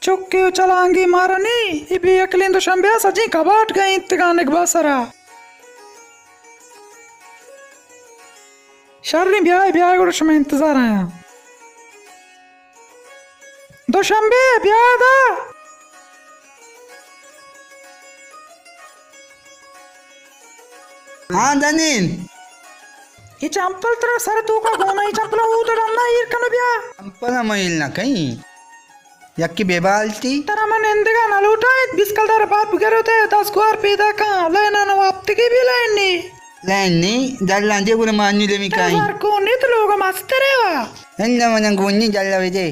चुक्की चलांगी मारनी इबी अकलिंदो शंब्या सजी कबाट गई इत्तगानिक बासरा शर्री ब्याह ब्याह गुड़ शमे इंतजार आया दो शंबे ब्याह दा हाँ दनीन ये चंपल तेरा सर तू का गोना ये चंपल उधर अन्ना ये कनो ब्याह चंपल महिल ना कहीं यक्की बेबालती तेरा मन इंदिगा ना लूटा इत बिस्कल दार बाप गरे होते 10 गुआर पैदा का लेना ना वापती की भी लेनी लेनी जल्लांजे गुर मान्नी लेमी काई यार को नहीं तो लोग मस्त रेवा हन्ना मनं गुन्नी जल्ला वेदे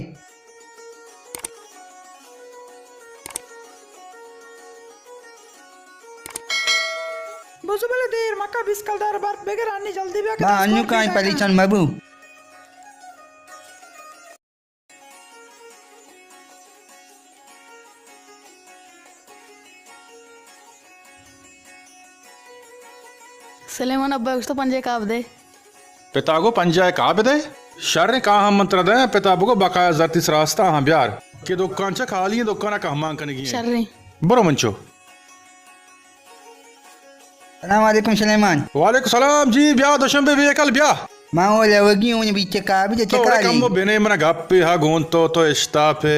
बुझो बले देर मक्का बिस्कल दार बाप बेगर आनी जल्दी भी बा अन्नु काई पलीचन बाबू सलेमान अब्बा कुछ तो पंजे काब दे पिता को पंजाय काब दे शर का हम मंत्र दे पिता को बकाया जरतीस रास्ता हम ब्यार के दुकान चा खाली है दुकान का हम करने की शर्री बरो मंचो सलाम वालेकुम सलेमान वालेकुम सलाम जी ब्याह दोशंबे भी कल ब्याह मां वो लवगी उन बीचे का भी तो चका कम बिने मना गप्पी हा गोन तो इस्ताफे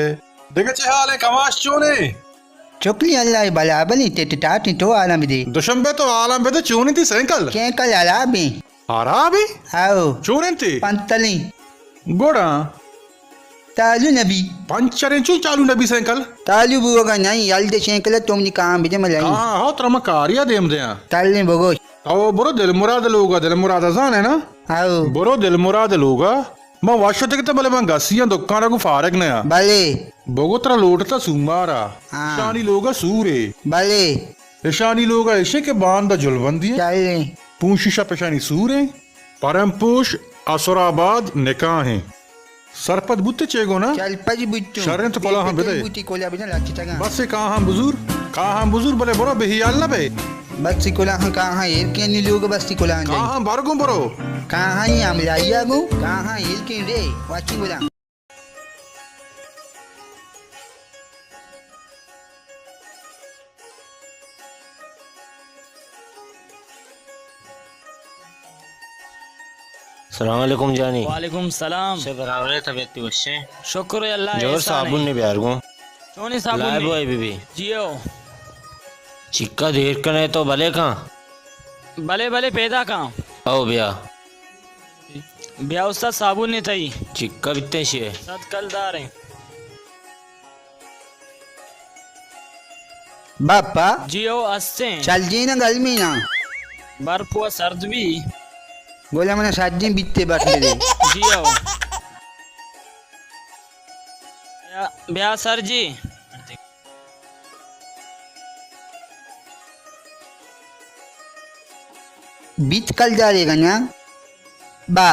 देखे चे हाल है कमाश चोने चुकली अल्लाह भला बनी ते टाटी तो आलम दे दोशंबे तो आलम बे तो चोनी थी सैकल के कल आला बे आराबी आओ चोने थी पंतली गोड़ा तालू नबी पंचरें चू चालू नबी सैकल तालू बुगा नहीं यल्दे शेंकल तुमनी काम बिजे मलाई हां हो त्रम कारिया देम दे तालने बगो ओ बरो दिल मुराद लोगा दिल मुराद जान है ना आओ बरो दिल मुराद लोगा मैं वाशो तक तो भले मैं गसियां दुकान को फारग नया भले बगोतरा लोटता सुमारा हाँ। शानी लोगा सूरे भले ईशानी लोगा ऐसे के बांध दा जुलबंदी है चले पूंशीशा पेशानी सूरे परमपोश असुराबाद निकाह है सरपत बुत्ते चेगो ना चल पज बुच्चू शर्रें तो पला हाँ बेटे बुती कोला बिना लाची तगा बस से कहाँ हम बुजुर्ग भले बरो बेहियाल ना बे बस कोला हां कहां एर के नी लोग बस कोला हां कहाँ बारगो बरो कहां ही हम लाइया गो कहां एर के रे वाची बोला सलाम अलैकुम जानी वालेकुम सलाम से बराबर तबीयत वश्य शुक्र है अल्लाह जोर साबुन ने बिहार को चोनी साबुन लाए ने बोए बीबी जियो चिक्का देर कने तो भले कहाँ भले भले पैदा कहाँ आओ बिया ब्याह उस्ताद साबुन ने थई चिक्का बित्ते शे सद कलदार है बापा जियो अस्ते चल जी ना गर्मी ना बर्फ हुआ सर्द भी बोला मैंने साजी बित्ते बात दे जियो ब्याह सर जी बीत कल जा रहेगा ना बा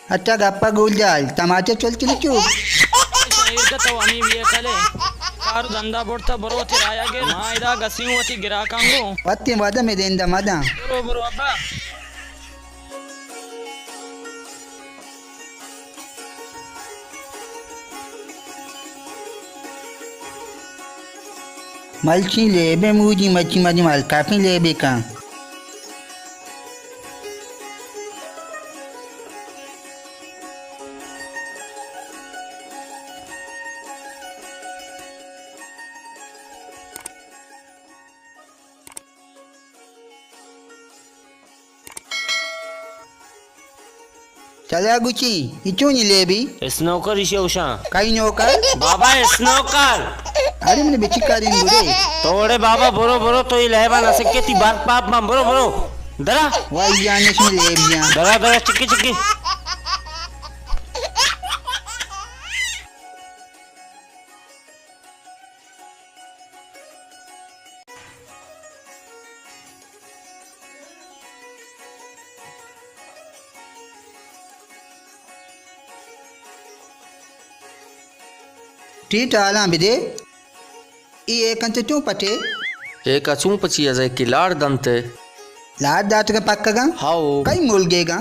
अच्छा गप्पा गोल जाल टमाटर चल चले क्यों शरीर का तो अमी भी कले कार धंधा बोड़ता बरो थे आया गे मायदा गसी होती गिरा कांगो वत्ते वादा में देंदा मादा बरो बरो अब्बा मलची लेबे मुजी मच्छी मजी माल काफी लेबे का चला गुची इचो नहीं लेबी स्नोकर इशे उषा कई नौकर बाबा स्नोकर अरे मैंने बेचिकारी बुरे तोड़े बाबा बरो बरो तो ये लहबा ना सके ती बात पाप मां बरो बरो दरा वाई जाने से लेबिया दरा दरा चिक्की चिक्की टी टाला बिदे ई एक अंत क्यों पटे एक अचूं पची अजय किलाड़ दंते लाद दात का पक्का गा हाओ कई मुलगेगा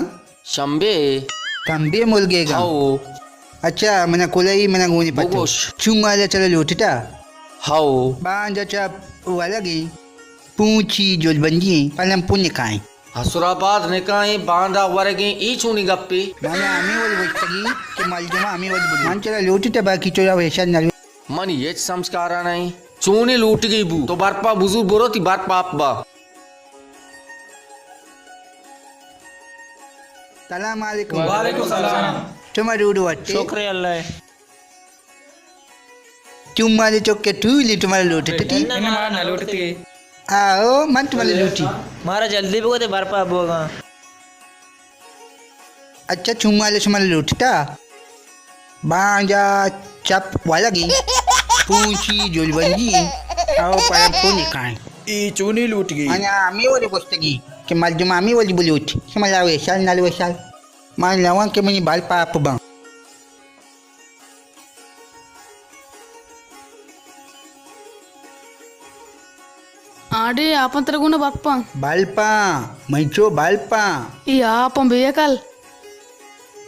शंबे कंबे मुलगेगा हाओ अच्छा मना कोलाई मना गोनी पत्तो Bugos. चुंगा ले चला लोटता Hau. बांजा चाप वाला गी पूंची जोल बंजी पलम पुण्य काई Hasurabad nikahi banda waragi each uni gappi. माने आम्ही वाली बचतगी के मालजमा आम्ही वाली बोली मान चला लोटता बाकी चोरा वैसा ना Man yech samskara nahi. Chuni loot gayi bu. To barpa buzu boro ti barpa apba. सलाम अलैकुम वालेकुम सलाम तुम्हारे उड़ो अट्टे शुक्रिया अल्लाह तुम्हारे चौके टूली तुम्हारे लोटते थी मारना लूटती है आओ मन तुम्हारे लूटी मारा जल्दी भी कोते बार पाप होगा अच्छा तुम्हारे तुम्हारे लोटता बांजा चाप वाला गी पूंची जोल बंजी आओ पलम पुण्य काई ఈ చూని లూటిగి माने आम्ही वाली बचतगी के मालजमा आम्ही वाली बोली होती के मला वैसा ना वैसा मान लावा के मनी बाल पाप बा ఆడే ఆపంతరగున బప్ప बालपा मैचो बालपा ఈ ఆపం బేయకల్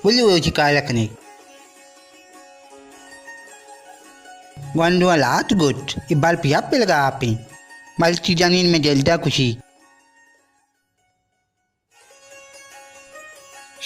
बोली वो चिकाला कने वंदो लात गुट ये बाल पिया पे लगा आपे मल्टी जानीन में जलदा खुशी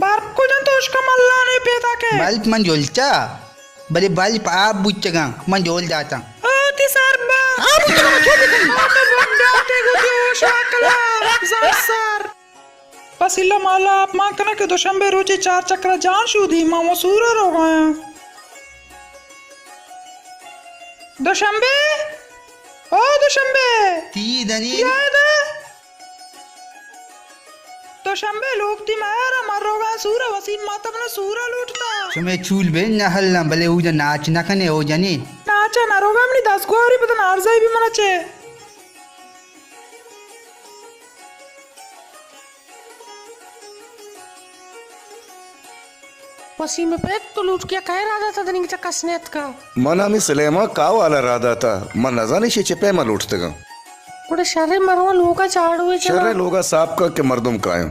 बार को जन तो उसका मल्ला नहीं पेता के बाल मन जोलता बड़े बाल आप बुच्चगा मन जोल जाता आती सरबा आप तो बंदाते को जोश आकला सर पसिल्ला माला आप मांगना के दोशंबे रोजे 4 चक्र जान शुदी मामो सूरर हो गया दोशंबे ओ दोशंबे ती दनी याद है दोशंबे लोग ती मारा मरोगा सूरा वसीम माता अपना सूरा लूटता सुमे चूल बे न हल्ला भले उजा नाच न कने हो जानी नाचा नरोगा अपनी 10 गोरी पता नारजाई भी मनाचे పసీమె పెక్తో లూట్ కియా కై రాదా था दनिंग चक्का स्नेत का मन आम्ही सलेमा कावाला राहता आता मन नजाने शे चेपे मा लुटते ग कुडे शर्रे मरवा लोका चाडवे चला शर्रे लोगा साप का के मर्दुम कायो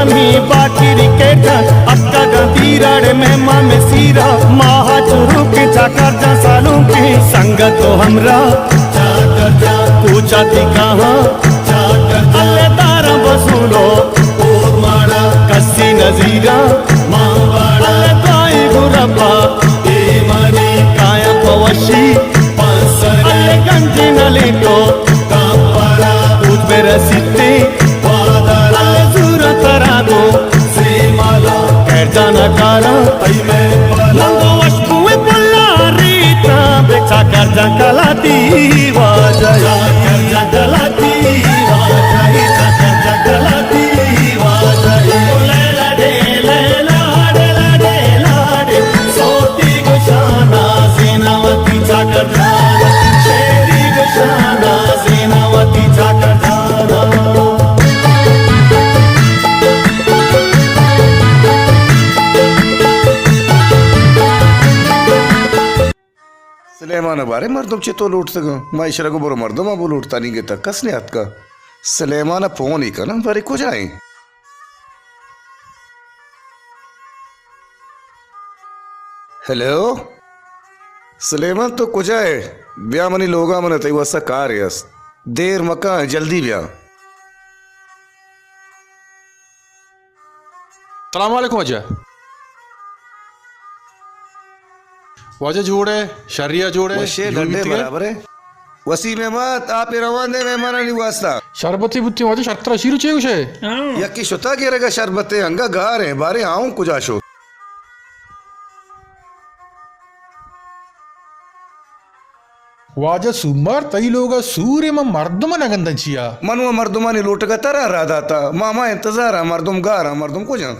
मानी बाकी केटन अक्का गंतीराड़े मेहमा में सीरा माहा चुरू के चाकर जा सालों की संगत तो हमरा चाकर जा पूछा थी कहाँ चाकर अल्ले तारा बसूलो और माड़ा कस्सी नजीरा मावाड़ा अल्ले ताई गुरबा ए मानी काया पवशी पांसर अल्ले गंजी नलीटो कापाड़ा पूछ मेरा सिद्धि जाना रीता बेचा कर जंगलाती वाजा जंगलाती जंगलाती सोती गुशाना सेनावती जाकर शेरी गुशाना सेनावती जाकर सलेमान बारे मर्दम चितो लूट सका माइशरा को बरो मर्दम अब लूटता नहीं गेता कसने हाथ का सलेमान फोन ही का ना बारे को जाए हेलो सलेमान तो कुछ है ब्याह मनी लोगा मन तई वसा कार यस देर मका जल्दी ब्याह सलाम वालेकुम वजह वजह जोड़े शरिया जोड़े वशे गड्ढे बराबर है वसी में मत आप रवान दे मेहमान नहीं वास्ता शरबती बुत्ती वजह शर्तरा शीरु चे उसे यक्की शुता के रेगा शरबते हंगा गार है बारे आऊं कुजाशो वाजा सुमार तई लोगा सूर्य में मर्दम नगंदंचिया मनुआ मर्दुमा ने लूट का तरा राधा था मामा इंतजार है मर्दुम गारा मर्दुम को जा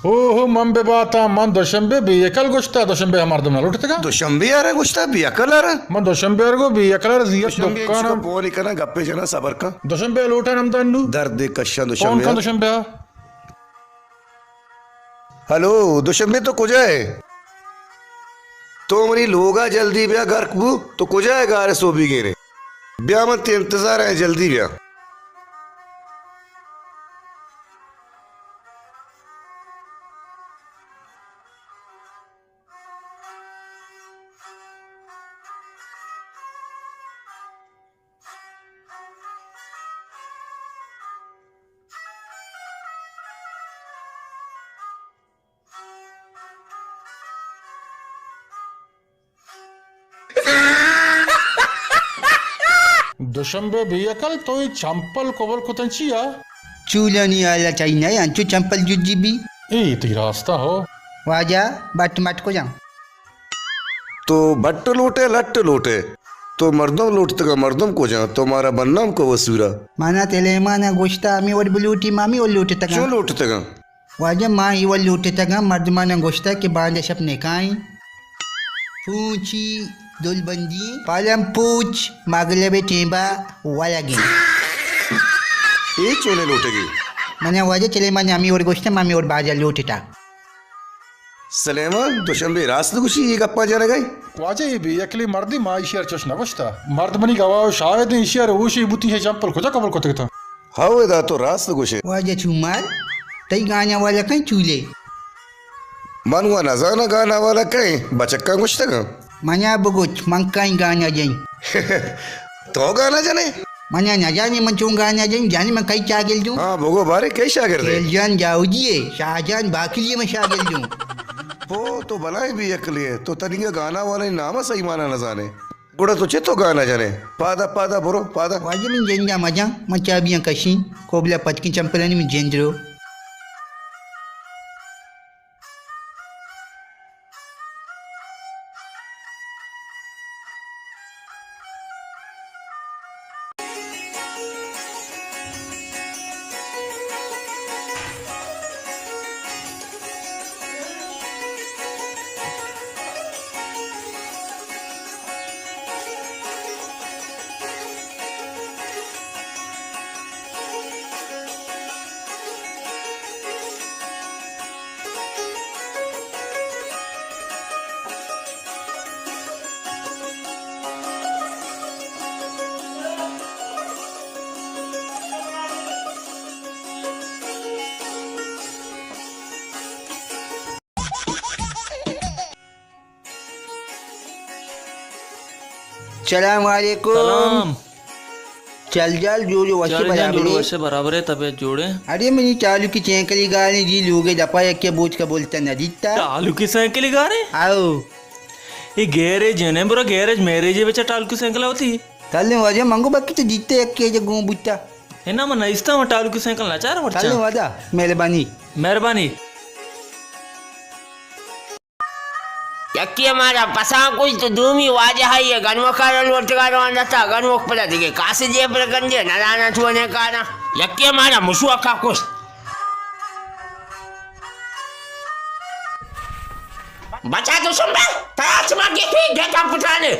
ओहो मन बे बाता मन दोशंबे भी एकल गोश्ता दोशंबे हमार दम लुटते का दुशंबे आ रहा गुस्ता भी अकल आ रहा मन दोशंबे को भी एकल जिया दुशंबे दुकान इसको बोल करना गप्पे जना सबर का दोशंबे लूटा नम तन्नु दर्द दे कश्या कौन दुशंबे का दोशंबे हेलो दुशंबे तो कुछ है तो मरी लोगा जल्दी ब्याह घर कबू तो कुछ है गारे सो भी गिरे ब्याह मत इंतजार है जल्दी ब्याह दोशंबे भी एकल तो ये चंपल कोबल कुतंचिया चूला नहीं आला चाहिए अंचू चंपल जुजी भी ए ती रास्ता हो वाजा बट मट को जाऊं तो बट्ट लूटे लट्ट लूटे तो मर्दम लूटते का मर्दम को जा तुम्हारा बन्नाम को वसूरा माना तेले माना गोश्ता आमी और बलूटी मामी और लूटे तक क्यों लूटते का वाजा माँ ही वो लूटे तक मर्द माना गोश्ता के बांधे सपने काई पूछी दुलबंदी पालम पूछ मागले बे टेबा वाला गे ये चोने लूटेगी मने वाजा चले माने आमी और गोश्ता मामी और बाजा लूटे ता सलेमान दुशंबे रास्त खुशी ये गप्पा जा गई वाजे ये भी एकली मर्दी मा इशियर चोश नवस्ता मर्द मनी गवाओ शायद इशियर ऊशी बुती है चंपल खुजा कबल कोते था हाउ दा तो रास्त खुशी वाजा चुमार तई गाना वाला कहीं चूले मनुआ नजाना गाना वाला कहीं बचक्का कुछ तक मना बगुच मंकाई गाना जाई तो गाना जाने मना न जाने मन चुं गाना जाई जाने मैं कई चागिल दूं हाँ भोगो बारे कई शागिर्द है जान जाऊजिए शाहजान बाकिलिए में शागिल दूं वो तो बनाए भी अकली है तो तनिया गाना वाले नाम सही माना न जाने गुड़ा तो चितो गाना जाने पादा पादा बुरो पादा वाजे में जेंजा मजा मचाबियां कशी कोबला पटकी चंपलनी में जेंद्रो सलाम वालेकुम। सलाम। चल जाल जो जो वैसे चार जन बराबर जोड़ो है। वैसे बराबर है तबीयत जोड़े। अरे मैंने चालू की चेंकली गाने जी लोगे दपा के बोझ का बोलता न जीता टालू की साइकिल गा रहे आओ ये गैरेज है ना बुरा गैरेज मैरेज है बेचा टालू की साइकिल होती तल्ले वाजे मंगो बाकी तो जीते एक के जगह बुत्ता है ना मैं नईस्ता मैं टालू की साइकिल ना चाह रहा तल्ले बच्चा वादा मेहरबानी मेहरबानी यक्की हमारा पसा कुछ तो दूमी वाजा है ये गनवा कारण वर्तकार वाला था गनवा पता दिखे कासे जे पर गंजे नराना छुने काना यक्की हमारा मुशुआ का कुछ बचा तो सुन बे ताच मार के ठीक देखा पुठाने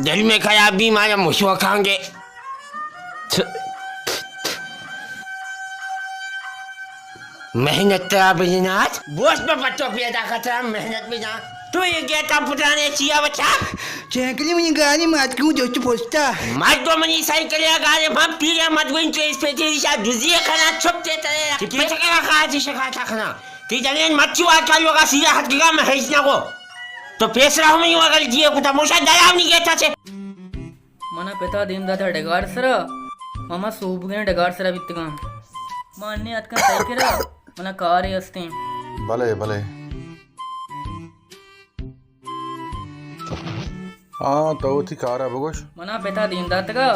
दिल में खराबी मारा मुशुआ खाएंगे मेहनत तेरा बिजनेस बोझ पे बच्चों पैदा करता मेहनत भी ना तू ये क्या काम पुराने चिया बच्चा चेंकली मैंने गाने मात क्यों दोस्त पोस्टा मत दो मनी साइकिल या गाने हम पीरे मत गोइंग टू स्पेशल शा दुजिया खाना छुपते तले कि पचका का जी शका था कि जने मच्छी वा चालू का सीधा हाथ गिरा में है इसना को तो पेश रहा मैं अगर जिए को तमोशा दया नहीं कहता छे मना पिता दिन दादा डगार सरा मामा सूप गए डगार सरा बित्तगा मान्ने अतका साइकिल मना कार असते भले भले हाँ तो थी कारा बगोश मना पिता दिन दातगा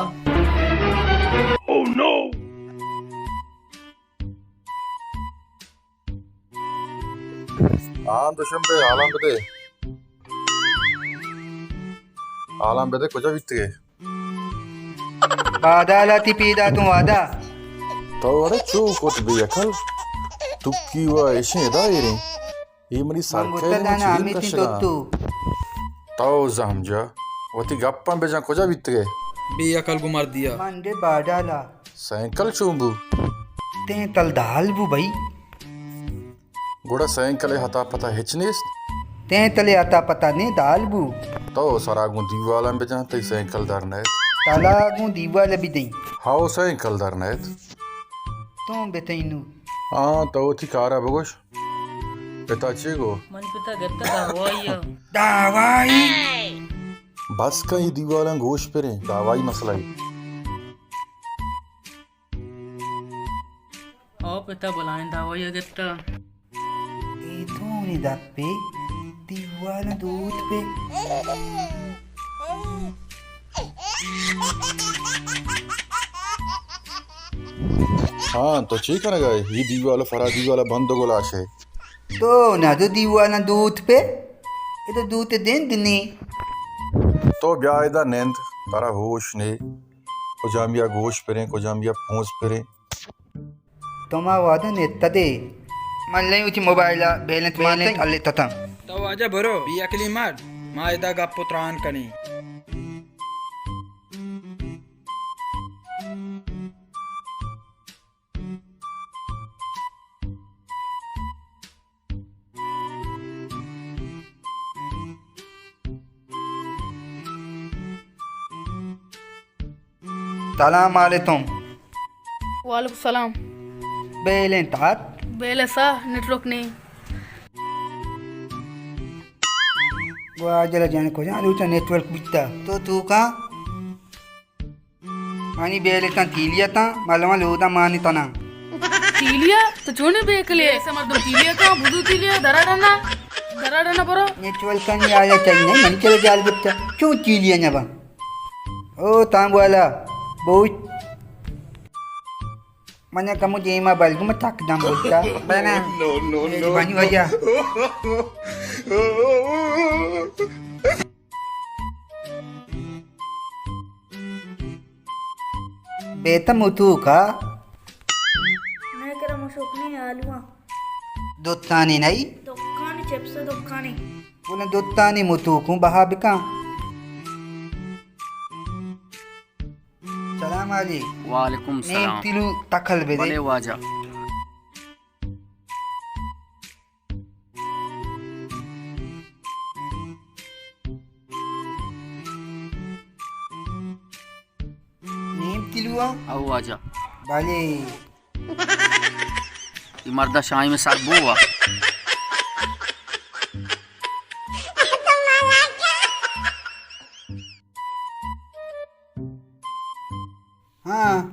हाँ दुश्मन पे आलम बदे कुछ बीत गए बादालाती पीदा तुम वादा तो अरे चू कुछ भी अकल तुक्की वा ऐसे दायरे ये मरी मंगुता सरकार दाना में आमिती चीन तोत्तू तो जमजा वती गप्पा बेजा कुछ बीत गए बेअकल को मार दिया मंडे बादाला साइकिल चूंबू ते तल दाल बु भाई गोड़ा साइकिल हता पता हिचनेस ते तले आता पता ने दाल बु तो सरागु दीवाला बेजा ते साइकिल दरने ताला गु दीवाल भी दई हाउ साइकिल दरने तुम बेतैनु हाँ तो थी कारा बगोश पिता चेगो मन पिता गत्ता दवाई दावाई बस का ही दीवाला गोश पेरे दवाई मसला ही आओ पिता बुलाएं दवाई गत्ता ए थोनी दप्पे दीवाल दूध पे हाँ तो ची करना गए ये दीवाला फरा दीवाला बंद गोलाश है तो ना तो दीवाना दूध पे ये तो दूध दें दिने तो ब्यायदा नेंद तारा होश ने को जामिया गोश पेरे को जामिया फूस पेरे तोमा वादा ने तदे मन ले उची मोबाइल बैलेंस माने अल्ले तता तो आजा बरो बेअकली मार मायदा गप्पो त्राण कनी सलाम वालेकुम वालेकुम सलाम बैलेंस तात बेलसा नेटवर्क नहीं वो जरा जाने को जाने उचा नेटवर्क बिता तो तू का मानी बैलेंस ता तीलिया ता मालूम लोदा मानी तना तीलिया तो चोने बेकले ऐसा मत तीलिया का बुदू तीलिया दराडना बरो नेटवर्क का नहीं आया चाहिए मन चले जाल बिता क्यों तीलिया ना बा ओ ताम वाला बहुत mana kamu jema bal gue metak dam bocah bana no banyu aja beta mutu ka मैं करा मशोकनी आलूआ dottani nai दुकानी चिप्स दुकानी puna dottani mutu ku bahabika salam ali वालेकुम nem tilu takal bede भले वाजा nem tilua आओ वाजा bale ये मर्दा शाही में साथ बुआ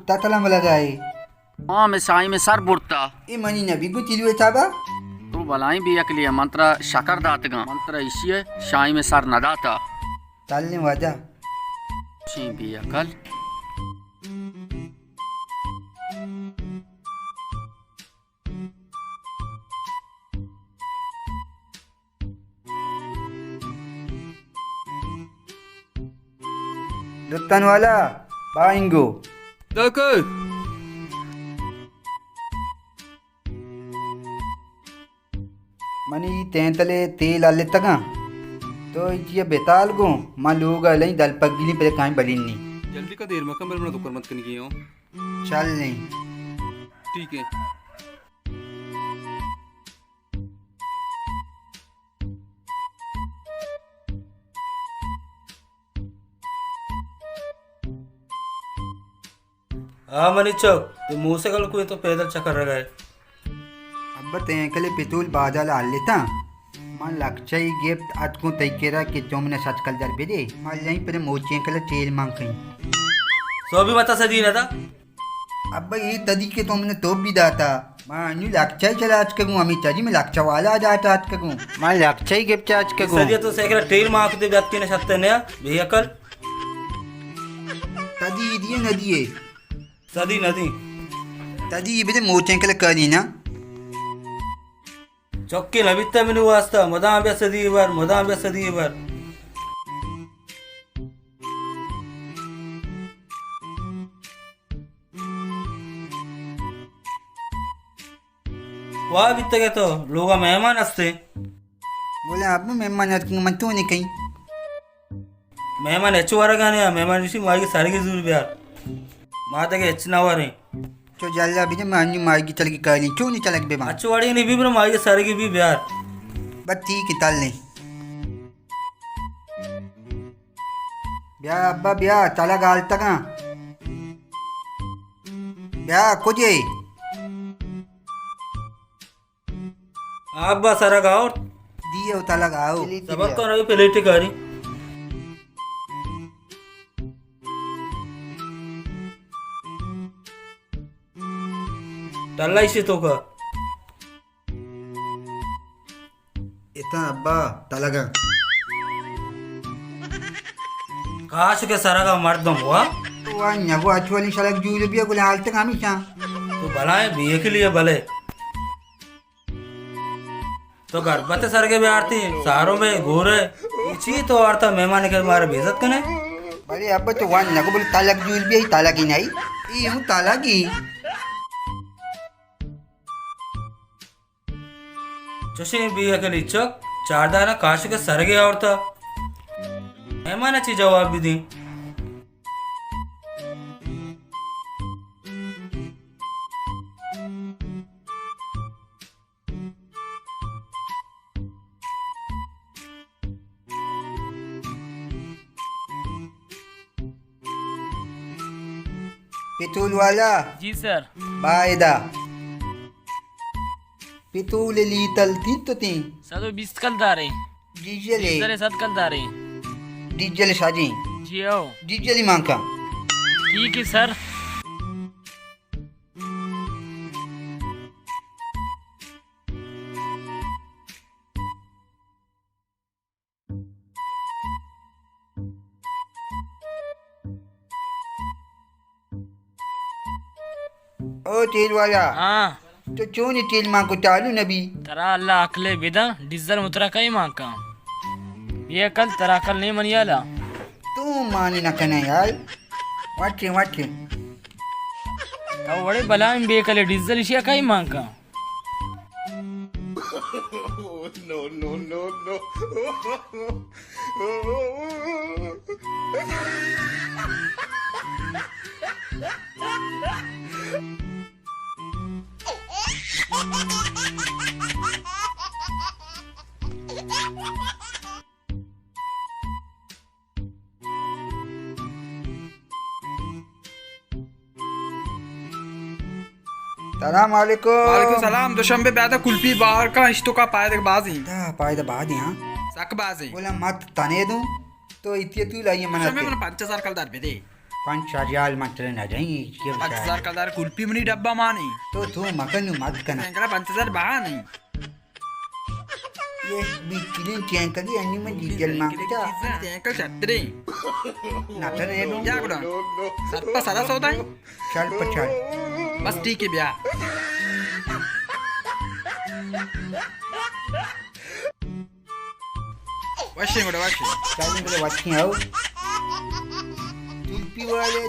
tatala malagay. हाँ मैं साई में sir बुड़ता E mani na bigu tilwe taba? तू भलाई भी अकलिया मंत्र शकर दातगा मंत्र इशिये शाई में सर न दाता Talne wada. शी भी अकल Duttan wala. Baingo. मनी तेंतले तेल आले तका तो ये बेताल गो मां लोग अलई दल पगली पे काई बलिनी जल्दी का देर मकम बल तो करमत कन गई हो चल नहीं ठीक है हाँ मनी चौक तो मुंह से कल कोई तो पैदल चक्कर रह गए अब तेंकले पितूल बादल आलेता मां लक्षई गिफ्ट अटको तैकेरा कि तुमने सच कल दर बेदे मां यहीं पर मोचे कल तेल मांग कहीं सो भी मता सदी ना था अब ये तदी के तुमने तो भी दाता मां न्यू लक्षई चला आज कगू अमी तजी में लक्षा वाला जाता आज कगू मां लक्षई गिफ्ट आज कगू सदी तो सेकरा तेल मांग दे व्यक्ति ने सत्ते ने भैया कल तदी दिए नदिए सदी नदी तदी बेदे मोचे कल करी ना चौकी नबिता मैंने वास्ता मदा अभ्यास दी बार मदा अभ्यास दी बार वाह बीते के तो लोग मेहमान हंसते बोले आप मेहमान मन तो नहीं कहीं मेहमान ಹೆಚ್ಚು ವರಗಾನೆ मेहमान विषय मार्गी सारी जरूर बिहार माता के ಹೆಚ್ಚಿನ वारे तो जल्ला भी मैं अन्य मार्गी चल के करी क्यों नहीं चलक बे अच्छी वाड़ी नहीं भी मार्गी सारी की भी बिहार बस ठीक है तल नहीं ब्याह अब्बा ब्याह चला गाल तक ब्याह कुछ आप बस सारा गाँव दिए तला गाओ सबक तो रही प्लेट करी टल्ला इसे तो का इतना अब्बा तला गा काश के सारा का मर्दम हुआ तो वह नगो अच्छी सड़क जूल भी बोले हाल तक हमी चा तो भलाए बीए के लिए भले तो घर बते सर के भी आरती सारों में घोरे इसी तो आरता मेहमान के मारे बेइज्जत कने बड़े अब्बा तो वह नगो बोले तालक जूल भी ताला की नहीं ये हूँ ताला की चुशी बीए के लिए चौक चार दाना काश के सर के औरता मेहमान अच्छी जवाब भी दी पितूल वाला जी सर बायदा पितूल लीतल थी तो ती सदो 20 कल दारे डीजल सरे 7 कल दारे डीजल साजी जी आओ डीजल ही मांगा ठीक है सर ओ तेल वाला हाँ तो क्यों नहीं तेल मांग को चालू नबी तरा अल्लाह अकले बिदा डीजल मुतरा कई मां का ये कल तरा कल नहीं मनियाला तू मानी ना कने यार वाटे तो बड़े बलाम बेकले डीजल इशिया कई मां का सलाम वालेकुम वालेकुम सलाम दुशंबे बैदा कुल्फी बाहर का इश्तो का पायद बाजी पायदा बाद यहाँ सक बाजी बोला मत तने दूं तो इतने तू लाइए मना दुशंबे मन 5000 कल दर बेदे 5,000 मात्र ना जाई के 5,000 का दार कुल्फी मनी डब्बा मानी तो तू मकन मत कना अंकल 5,000 बहा नहीं ये बिकिन चैन करी अन्नी में डीजल मांगता अंकल छतरी ना तो नहीं दो क्या करूं सर पर सारा सौदा है चल पछाड़ बस ठीक है भैया वाशिंग चल मेरे वाची आओ जुल्फी वाले